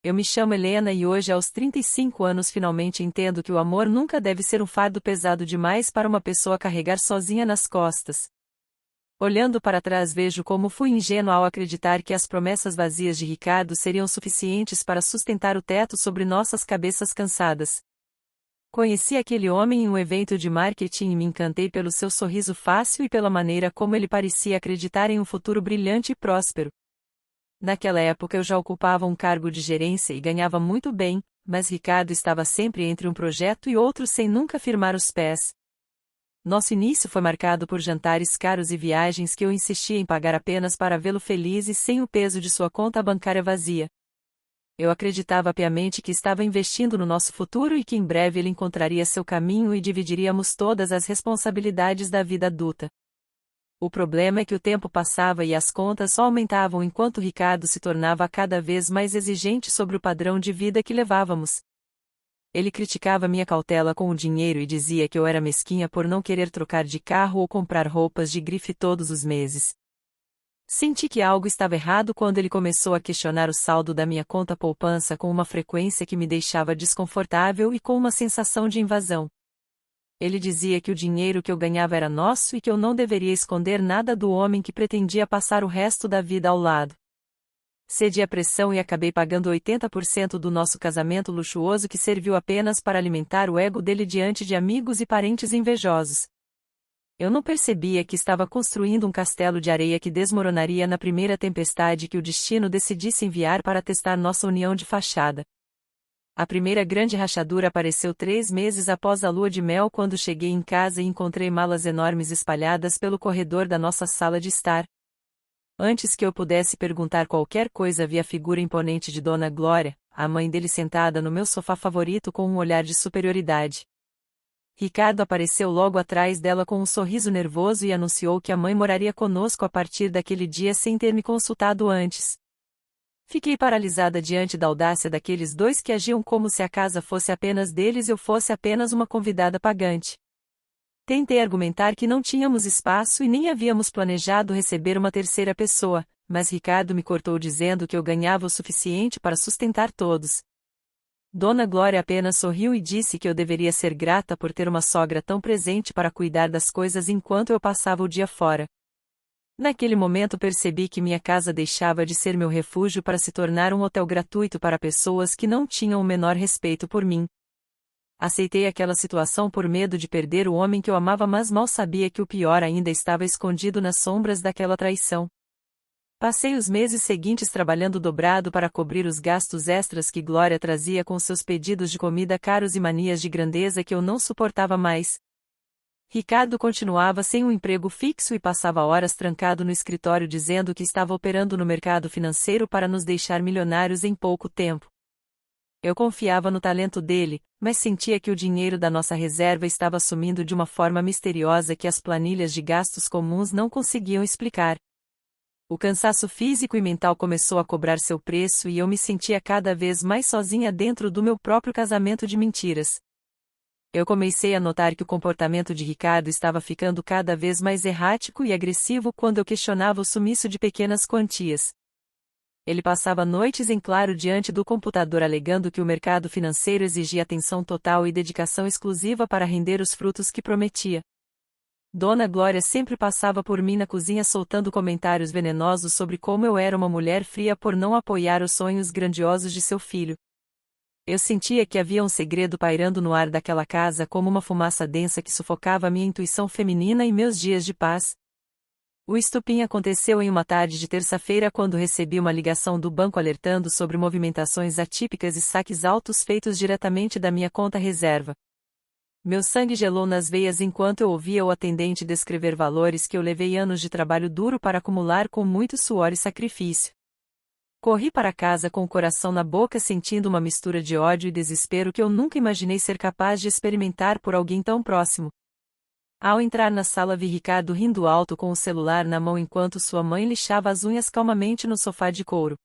Eu me chamo Helena e hoje, aos 35 anos, finalmente entendo que o amor nunca deve ser um fardo pesado demais para uma pessoa carregar sozinha nas costas. Olhando para trás, vejo como fui ingênua ao acreditar que as promessas vazias de Ricardo seriam suficientes para sustentar o teto sobre nossas cabeças cansadas. Conheci aquele homem em um evento de marketing e me encantei pelo seu sorriso fácil e pela maneira como ele parecia acreditar em um futuro brilhante e próspero. Naquela época eu já ocupava um cargo de gerência e ganhava muito bem, mas Ricardo estava sempre entre um projeto e outro sem nunca firmar os pés. Nosso início foi marcado por jantares caros e viagens que eu insistia em pagar apenas para vê-lo feliz e sem o peso de sua conta bancária vazia. Eu acreditava piamente que estava investindo no nosso futuro e que em breve ele encontraria seu caminho e dividiríamos todas as responsabilidades da vida adulta. O problema é que o tempo passava e as contas só aumentavam enquanto Ricardo se tornava cada vez mais exigente sobre o padrão de vida que levávamos. Ele criticava minha cautela com o dinheiro e dizia que eu era mesquinha por não querer trocar de carro ou comprar roupas de grife todos os meses. Senti que algo estava errado quando ele começou a questionar o saldo da minha conta poupança com uma frequência que me deixava desconfortável e com uma sensação de invasão. Ele dizia que o dinheiro que eu ganhava era nosso e que eu não deveria esconder nada do homem que pretendia passar o resto da vida ao lado. Cedi à pressão e acabei pagando 80% do nosso casamento luxuoso que serviu apenas para alimentar o ego dele diante de amigos e parentes invejosos. Eu não percebia que estava construindo um castelo de areia que desmoronaria na primeira tempestade que o destino decidisse enviar para testar nossa união de fachada. A primeira grande rachadura apareceu 3 meses após a lua de mel, quando cheguei em casa e encontrei malas enormes espalhadas pelo corredor da nossa sala de estar. Antes que eu pudesse perguntar qualquer coisa, vi a figura imponente de Dona Glória, a mãe dele, sentada no meu sofá favorito com um olhar de superioridade. Ricardo apareceu logo atrás dela com um sorriso nervoso e anunciou que a mãe moraria conosco a partir daquele dia sem ter me consultado antes. Fiquei paralisada diante da audácia daqueles dois que agiam como se a casa fosse apenas deles e eu fosse apenas uma convidada pagante. Tentei argumentar que não tínhamos espaço e nem havíamos planejado receber uma terceira pessoa, mas Ricardo me cortou dizendo que eu ganhava o suficiente para sustentar todos. Dona Glória apenas sorriu e disse que eu deveria ser grata por ter uma sogra tão presente para cuidar das coisas enquanto eu passava o dia fora. Naquele momento percebi que minha casa deixava de ser meu refúgio para se tornar um hotel gratuito para pessoas que não tinham o menor respeito por mim. Aceitei aquela situação por medo de perder o homem que eu amava, mas mal sabia que o pior ainda estava escondido nas sombras daquela traição. Passei os meses seguintes trabalhando dobrado para cobrir os gastos extras que Glória trazia com seus pedidos de comida caros e manias de grandeza que eu não suportava mais. Ricardo continuava sem um emprego fixo e passava horas trancado no escritório dizendo que estava operando no mercado financeiro para nos deixar milionários em pouco tempo. Eu confiava no talento dele, mas sentia que o dinheiro da nossa reserva estava sumindo de uma forma misteriosa que as planilhas de gastos comuns não conseguiam explicar. O cansaço físico e mental começou a cobrar seu preço e eu me sentia cada vez mais sozinha dentro do meu próprio casamento de mentiras. Eu comecei a notar que o comportamento de Ricardo estava ficando cada vez mais errático e agressivo quando eu questionava o sumiço de pequenas quantias. Ele passava noites em claro diante do computador alegando que o mercado financeiro exigia atenção total e dedicação exclusiva para render os frutos que prometia. Dona Glória sempre passava por mim na cozinha soltando comentários venenosos sobre como eu era uma mulher fria por não apoiar os sonhos grandiosos de seu filho. Eu sentia que havia um segredo pairando no ar daquela casa, como uma fumaça densa que sufocava minha intuição feminina e meus dias de paz. O estupim aconteceu em uma tarde de terça-feira quando recebi uma ligação do banco alertando sobre movimentações atípicas e saques altos feitos diretamente da minha conta reserva. Meu sangue gelou nas veias enquanto eu ouvia o atendente descrever valores que eu levei anos de trabalho duro para acumular com muito suor e sacrifício. Corri para casa com o coração na boca, sentindo uma mistura de ódio e desespero que eu nunca imaginei ser capaz de experimentar por alguém tão próximo. Ao entrar na sala, vi Ricardo rindo alto com o celular na mão enquanto sua mãe lixava as unhas calmamente no sofá de couro.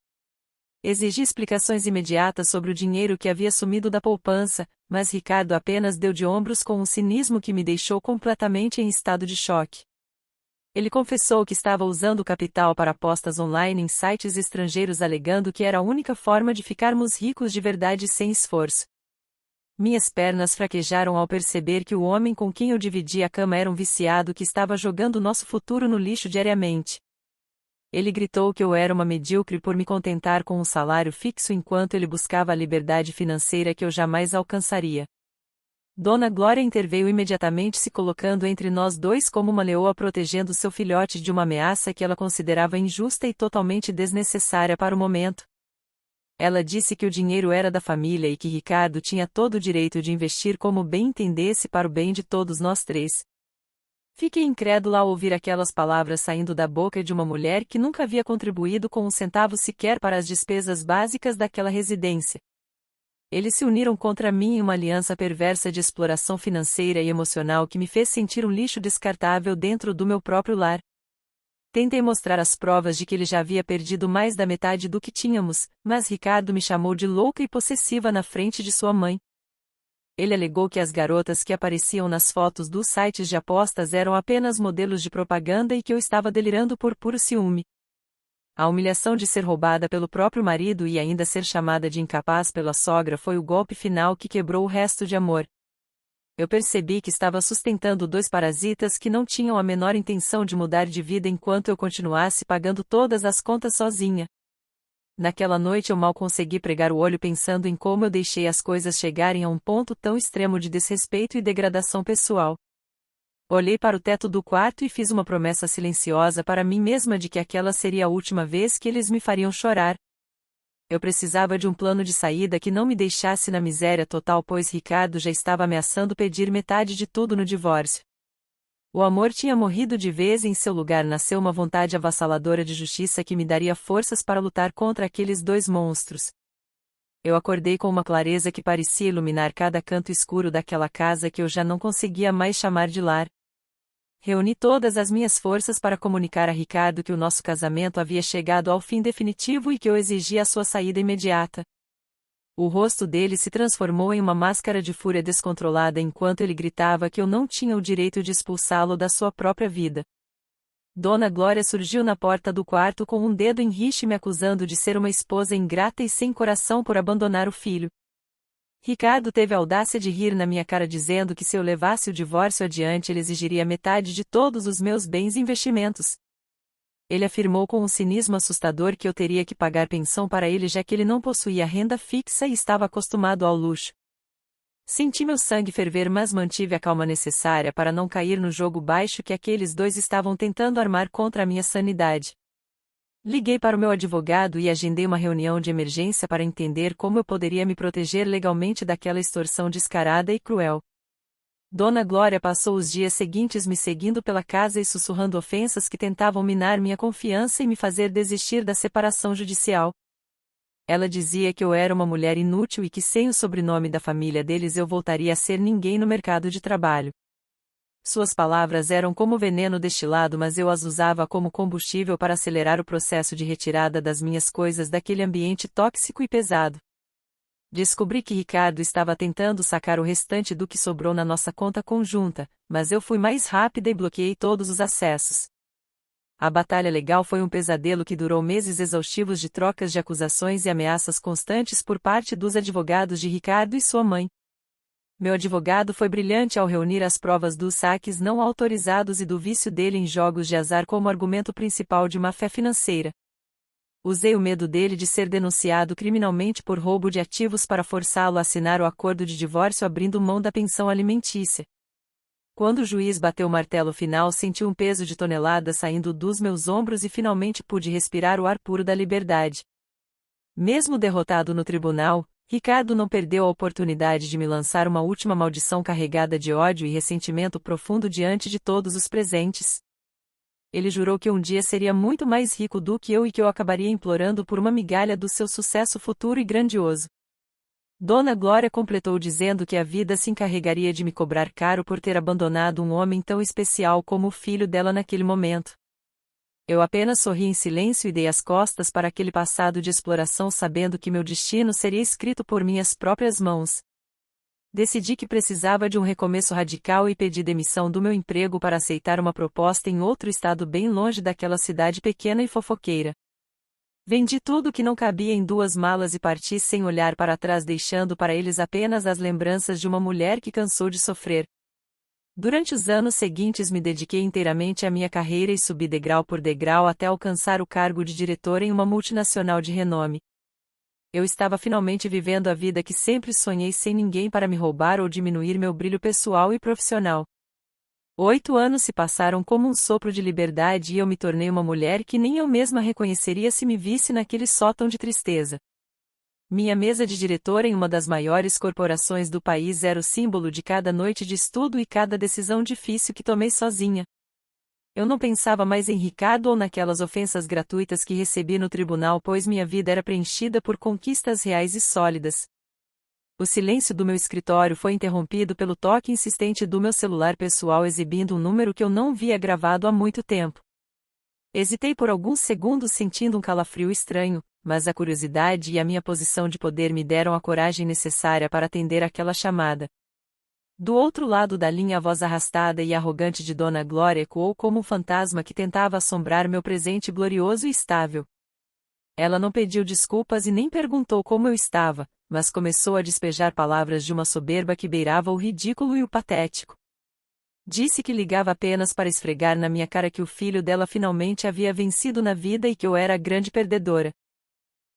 Exigi explicações imediatas sobre o dinheiro que havia sumido da poupança, mas Ricardo apenas deu de ombros com um cinismo que me deixou completamente em estado de choque. Ele confessou que estava usando o capital para apostas online em sites estrangeiros, alegando que era a única forma de ficarmos ricos de verdade sem esforço. Minhas pernas fraquejaram ao perceber que o homem com quem eu dividia a cama era um viciado que estava jogando nosso futuro no lixo diariamente. Ele gritou que eu era uma medíocre por me contentar com um salário fixo enquanto ele buscava a liberdade financeira que eu jamais alcançaria. Dona Glória interveio imediatamente, se colocando entre nós dois como uma leoa protegendo seu filhote de uma ameaça que ela considerava injusta e totalmente desnecessária para o momento. Ela disse que o dinheiro era da família e que Ricardo tinha todo o direito de investir como bem entendesse para o bem de todos nós três. Fiquei incrédula ao ouvir aquelas palavras saindo da boca de uma mulher que nunca havia contribuído com um centavo sequer para as despesas básicas daquela residência. Eles se uniram contra mim em uma aliança perversa de exploração financeira e emocional que me fez sentir um lixo descartável dentro do meu próprio lar. Tentei mostrar as provas de que ele já havia perdido mais da metade do que tínhamos, mas Ricardo me chamou de louca e possessiva na frente de sua mãe. Ele alegou que as garotas que apareciam nas fotos dos sites de apostas eram apenas modelos de propaganda e que eu estava delirando por puro ciúme. A humilhação de ser roubada pelo próprio marido e ainda ser chamada de incapaz pela sogra foi o golpe final que quebrou o resto de amor. Eu percebi que estava sustentando dois parasitas que não tinham a menor intenção de mudar de vida enquanto eu continuasse pagando todas as contas sozinha. Naquela noite eu mal consegui pregar o olho pensando em como eu deixei as coisas chegarem a um ponto tão extremo de desrespeito e degradação pessoal. Olhei para o teto do quarto e fiz uma promessa silenciosa para mim mesma de que aquela seria a última vez que eles me fariam chorar. Eu precisava de um plano de saída que não me deixasse na miséria total, pois Ricardo já estava ameaçando pedir metade de tudo no divórcio. O amor tinha morrido de vez e em seu lugar nasceu uma vontade avassaladora de justiça que me daria forças para lutar contra aqueles dois monstros. Eu acordei com uma clareza que parecia iluminar cada canto escuro daquela casa que eu já não conseguia mais chamar de lar. Reuni todas as minhas forças para comunicar a Ricardo que o nosso casamento havia chegado ao fim definitivo e que eu exigia a sua saída imediata. O rosto dele se transformou em uma máscara de fúria descontrolada enquanto ele gritava que eu não tinha o direito de expulsá-lo da sua própria vida. Dona Glória surgiu na porta do quarto com um dedo em riste me acusando de ser uma esposa ingrata e sem coração por abandonar o filho. Ricardo teve a audácia de rir na minha cara dizendo que se eu levasse o divórcio adiante ele exigiria metade de todos os meus bens e investimentos. Ele afirmou com um cinismo assustador que eu teria que pagar pensão para ele já que ele não possuía renda fixa e estava acostumado ao luxo. Senti meu sangue ferver, mas mantive a calma necessária para não cair no jogo baixo que aqueles dois estavam tentando armar contra a minha sanidade. Liguei para o meu advogado e agendei uma reunião de emergência para entender como eu poderia me proteger legalmente daquela extorsão descarada e cruel. Dona Glória passou os dias seguintes me seguindo pela casa e sussurrando ofensas que tentavam minar minha confiança e me fazer desistir da separação judicial. Ela dizia que eu era uma mulher inútil e que sem o sobrenome da família deles eu voltaria a ser ninguém no mercado de trabalho. Suas palavras eram como veneno destilado, mas eu as usava como combustível para acelerar o processo de retirada das minhas coisas daquele ambiente tóxico e pesado. Descobri que Ricardo estava tentando sacar o restante do que sobrou na nossa conta conjunta, mas eu fui mais rápida e bloqueei todos os acessos. A batalha legal foi um pesadelo que durou meses exaustivos de trocas de acusações e ameaças constantes por parte dos advogados de Ricardo e sua mãe. Meu advogado foi brilhante ao reunir as provas dos saques não autorizados e do vício dele em jogos de azar como argumento principal de má-fé financeira. Usei o medo dele de ser denunciado criminalmente por roubo de ativos para forçá-lo a assinar o acordo de divórcio abrindo mão da pensão alimentícia. Quando o juiz bateu o martelo final, senti um peso de toneladas saindo dos meus ombros e finalmente pude respirar o ar puro da liberdade. Mesmo derrotado no tribunal, Ricardo não perdeu a oportunidade de me lançar uma última maldição carregada de ódio e ressentimento profundo diante de todos os presentes. Ele jurou que um dia seria muito mais rico do que eu e que eu acabaria implorando por uma migalha do seu sucesso futuro e grandioso. Dona Glória completou dizendo que a vida se encarregaria de me cobrar caro por ter abandonado um homem tão especial como o filho dela naquele momento. Eu apenas sorri em silêncio e dei as costas para aquele passado de exploração, sabendo que meu destino seria escrito por minhas próprias mãos. Decidi que precisava de um recomeço radical e pedi demissão do meu emprego para aceitar uma proposta em outro estado bem longe daquela cidade pequena e fofoqueira. Vendi tudo que não cabia em 2 malas e parti sem olhar para trás, deixando para eles apenas as lembranças de uma mulher que cansou de sofrer. Durante os anos seguintes me dediquei inteiramente à minha carreira e subi degrau por degrau até alcançar o cargo de diretora em uma multinacional de renome. Eu estava finalmente vivendo a vida que sempre sonhei, sem ninguém para me roubar ou diminuir meu brilho pessoal e profissional. 8 anos se passaram como um sopro de liberdade e eu me tornei uma mulher que nem eu mesma reconheceria se me visse naquele sótão de tristeza. Minha mesa de diretora em uma das maiores corporações do país era o símbolo de cada noite de estudo e cada decisão difícil que tomei sozinha. Eu não pensava mais em Ricardo ou naquelas ofensas gratuitas que recebi no tribunal, pois minha vida era preenchida por conquistas reais e sólidas. O silêncio do meu escritório foi interrompido pelo toque insistente do meu celular pessoal exibindo um número que eu não via gravado há muito tempo. Hesitei por alguns segundos, sentindo um calafrio estranho, mas a curiosidade e a minha posição de poder me deram a coragem necessária para atender aquela chamada. Do outro lado da linha, a voz arrastada e arrogante de Dona Glória ecoou como um fantasma que tentava assombrar meu presente glorioso e estável. Ela não pediu desculpas e nem perguntou como eu estava, mas começou a despejar palavras de uma soberba que beirava o ridículo e o patético. Disse que ligava apenas para esfregar na minha cara que o filho dela finalmente havia vencido na vida e que eu era a grande perdedora.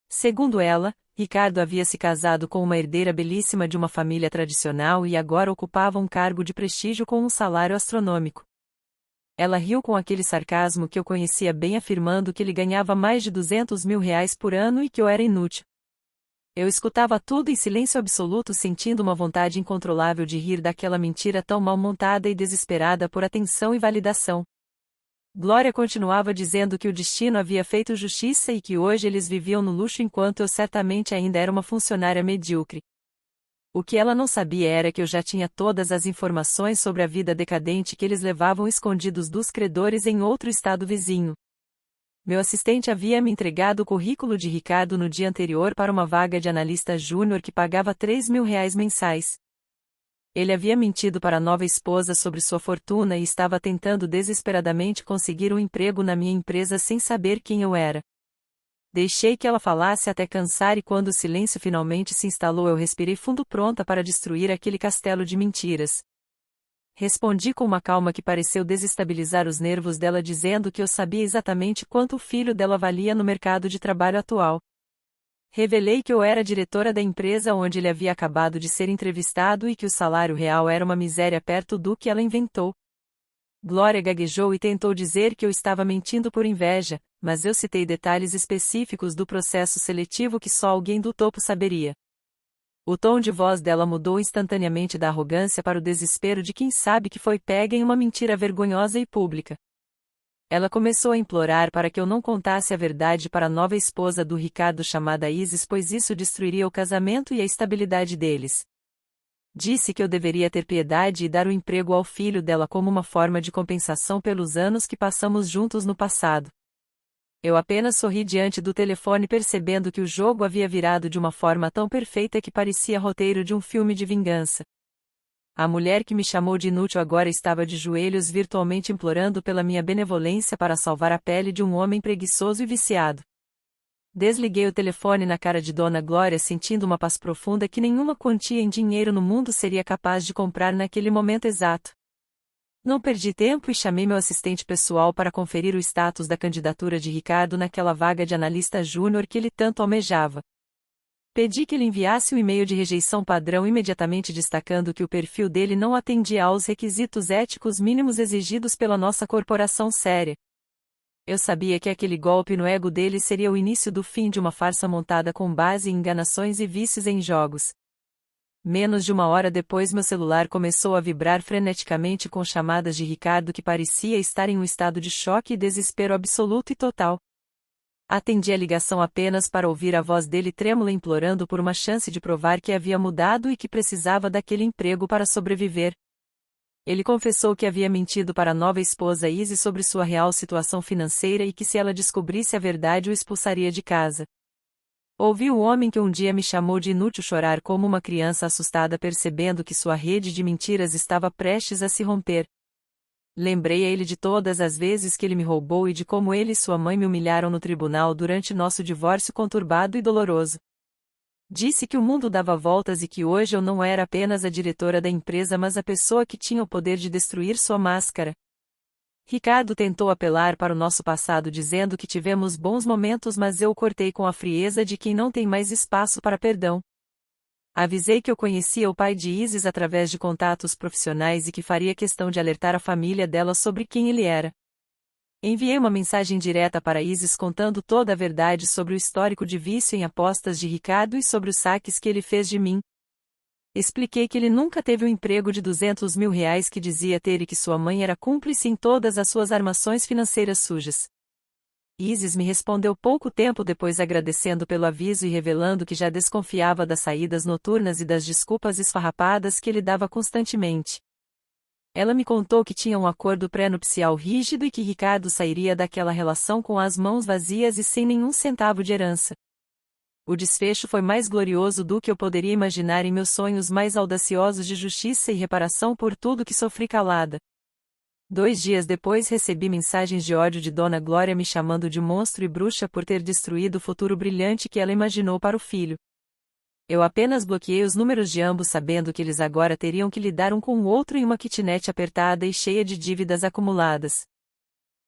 Segundo ela, Ricardo havia se casado com uma herdeira belíssima de uma família tradicional e agora ocupava um cargo de prestígio com um salário astronômico. Ela riu com aquele sarcasmo que eu conhecia bem, afirmando que ele ganhava mais de R$ 200.000 por ano e que eu era inútil. Eu escutava tudo em silêncio absoluto, sentindo uma vontade incontrolável de rir daquela mentira tão mal montada e desesperada por atenção e validação. Glória continuava dizendo que o destino havia feito justiça e que hoje eles viviam no luxo enquanto eu certamente ainda era uma funcionária medíocre. O que ela não sabia era que eu já tinha todas as informações sobre a vida decadente que eles levavam escondidos dos credores em outro estado vizinho. Meu assistente havia me entregado o currículo de Ricardo no dia anterior para uma vaga de analista júnior que pagava R$ 3.000 mensais. Ele havia mentido para a nova esposa sobre sua fortuna e estava tentando desesperadamente conseguir um emprego na minha empresa sem saber quem eu era. Deixei que ela falasse até cansar e quando o silêncio finalmente se instalou eu respirei fundo, pronta para destruir aquele castelo de mentiras. Respondi com uma calma que pareceu desestabilizar os nervos dela, dizendo que eu sabia exatamente quanto o filho dela valia no mercado de trabalho atual. Revelei que eu era diretora da empresa onde ele havia acabado de ser entrevistado e que o salário real era uma miséria perto do que ela inventou. Glória gaguejou e tentou dizer que eu estava mentindo por inveja, mas eu citei detalhes específicos do processo seletivo que só alguém do topo saberia. O tom de voz dela mudou instantaneamente da arrogância para o desespero de quem sabe que foi pega em uma mentira vergonhosa e pública. Ela começou a implorar para que eu não contasse a verdade para a nova esposa do Ricardo chamada Isis, pois isso destruiria o casamento e a estabilidade deles. Disse que eu deveria ter piedade e dar o emprego ao filho dela como uma forma de compensação pelos anos que passamos juntos no passado. Eu apenas sorri diante do telefone, percebendo que o jogo havia virado de uma forma tão perfeita que parecia roteiro de um filme de vingança. A mulher que me chamou de inútil agora estava de joelhos, virtualmente implorando pela minha benevolência para salvar a pele de um homem preguiçoso e viciado. Desliguei o telefone na cara de Dona Glória, sentindo uma paz profunda que nenhuma quantia em dinheiro no mundo seria capaz de comprar naquele momento exato. Não perdi tempo e chamei meu assistente pessoal para conferir o status da candidatura de Ricardo naquela vaga de analista júnior que ele tanto almejava. Pedi que ele enviasse o e-mail de rejeição padrão imediatamente, destacando que o perfil dele não atendia aos requisitos éticos mínimos exigidos pela nossa corporação séria. Eu sabia que aquele golpe no ego dele seria o início do fim de uma farsa montada com base em enganações e vícios em jogos. Menos de 1 hora depois, meu celular começou a vibrar freneticamente com chamadas de Ricardo, que parecia estar em um estado de choque e desespero absoluto e total. Atendi a ligação apenas para ouvir a voz dele trêmula, implorando por uma chance de provar que havia mudado e que precisava daquele emprego para sobreviver. Ele confessou que havia mentido para a nova esposa Isis sobre sua real situação financeira e que se ela descobrisse a verdade o expulsaria de casa. Ouvi o homem que um dia me chamou de inútil chorar como uma criança assustada percebendo que sua rede de mentiras estava prestes a se romper. Lembrei a ele de todas as vezes que ele me roubou e de como ele e sua mãe me humilharam no tribunal durante nosso divórcio conturbado e doloroso. Disse que o mundo dava voltas e que hoje eu não era apenas a diretora da empresa mas a pessoa que tinha o poder de destruir sua máscara. Ricardo tentou apelar para o nosso passado dizendo que tivemos bons momentos mas eu o cortei com a frieza de quem não tem mais espaço para perdão. Avisei que eu conhecia o pai de Isis através de contatos profissionais e que faria questão de alertar a família dela sobre quem ele era. Enviei uma mensagem direta para Isis contando toda a verdade sobre o histórico de vício em apostas de Ricardo e sobre os saques que ele fez de mim. Expliquei que ele nunca teve o emprego de R$ 200 mil que dizia ter e que sua mãe era cúmplice em todas as suas armações financeiras sujas. Isis me respondeu pouco tempo depois agradecendo pelo aviso e revelando que já desconfiava das saídas noturnas e das desculpas esfarrapadas que ele dava constantemente. Ela me contou que tinha um acordo pré-nupcial rígido e que Ricardo sairia daquela relação com as mãos vazias e sem nenhum centavo de herança. O desfecho foi mais glorioso do que eu poderia imaginar em meus sonhos mais audaciosos de justiça e reparação por tudo que sofri calada. 2 dias depois recebi mensagens de ódio de Dona Glória me chamando de monstro e bruxa por ter destruído o futuro brilhante que ela imaginou para o filho. Eu apenas bloqueei os números de ambos sabendo que eles agora teriam que lidar um com o outro em uma kitnet apertada e cheia de dívidas acumuladas.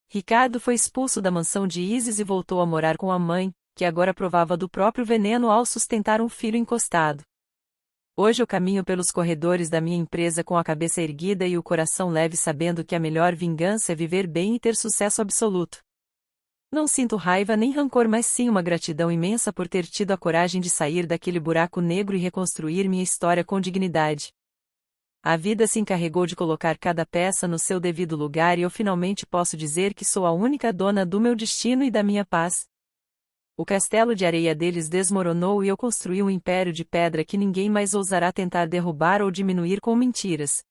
Ricardo foi expulso da mansão de Isis e voltou a morar com a mãe, que agora provava do próprio veneno ao sustentar um filho encostado. Hoje eu caminho pelos corredores da minha empresa com a cabeça erguida e o coração leve sabendo que a melhor vingança é viver bem e ter sucesso absoluto. Não sinto raiva nem rancor mas sim uma gratidão imensa por ter tido a coragem de sair daquele buraco negro e reconstruir minha história com dignidade. A vida se encarregou de colocar cada peça no seu devido lugar e eu finalmente posso dizer que sou a única dona do meu destino e da minha paz. O castelo de areia deles desmoronou e eu construí um império de pedra que ninguém mais ousará tentar derrubar ou diminuir com mentiras.